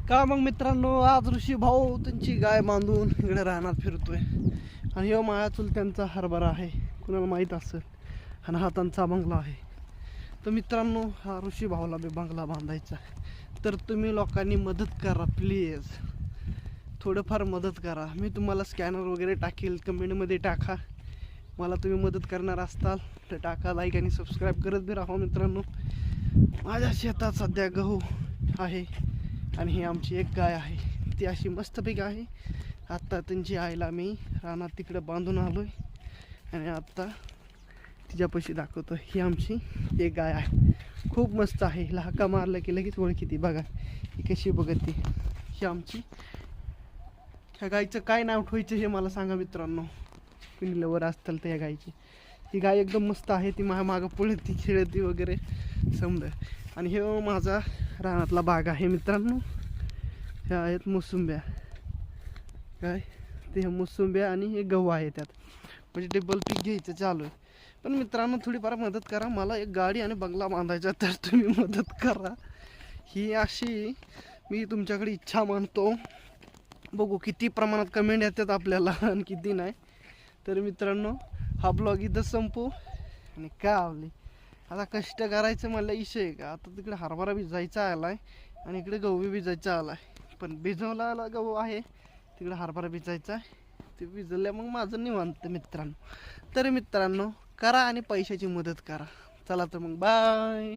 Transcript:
का मग मित्रांनो, आज ऋषी भाऊ त्यांची गाय बांधून इकडे रानात फिरतोय. आणि ह्यो माया चुलत्यांचा हरभरा आहे, कुणाला माहीत असेल. आणि हा त्यांचा बंगला आहे. तर मित्रांनो, हा ऋषी भाऊला बी बंगला बांधायचा आहे. तर तुम्ही लोकांनी मदत करा प्लीज, थोडंफार मदत करा. मी तुम्हाला स्कॅनर वगैरे टाकेल, कमेंटमध्ये टाका. मला तुम्ही मदत करणार असताल तर टाका, लाईक आणि सबस्क्राईब करत बी राहा. मित्रांनो, माझ्या शेतात सध्या गहू आहे आणि ही आमची एक गाय आहे, ती अशी मस्तपैकी आहे. आत्ता त्यांची आईला मी रानात तिकडे बांधून आलो आहे आणि आत्ता तिच्यापाशी दाखवतो. ही आमची एक गाय आहे, खूप मस्त आहे. हिला हाका मारलं की लगेच ओळखी ती. बघा ही कशी बघत ती. ही आमची, ह्या गाईचं काय नाव ठेवायचं हे मला सांगा मित्रांनो, कुणी लवर असतील तर. या गायची, ही गाय एकदम मस्त आहे. ती माझ्या मागं पळती खेळती वगैरे समजा. आणि हे माझा रानातला बाग आहे मित्रांनो. ह्या आहेत मोसुंब्या, काय ते मोसुंब्या आणि हे गहू आहे त्यात, म्हणजे डबल पीक घ्यायचं चालू आहे. पण मित्रांनो, थोडीफार मदत करा. मला एक गाडी आणि बंगला बांधायचा, तर तुम्ही मदत करा. ही अशी मी तुमच्याकडे इच्छा मानतो. बघू किती प्रमाणात कमेंट येतात आपल्याला आणि किती नाही. तर मित्रांनो, हा ब्लॉग इथं संपू. आणि काय आवली आता कष्ट करायचं म्हणलं विषय का. आता तिकडे हरभरा भिजायचा आलाय आणि इकडे गहू भिजायचा आलाय. पण भिजवला गहू आहे, तिकडे हरभरा भिजायचा आहे. ते भिजल्या मग माझं निवांत मित्रांनो. तर मित्रांनो, करा आणि पैशाची मदत करा. चला तर मग बाय.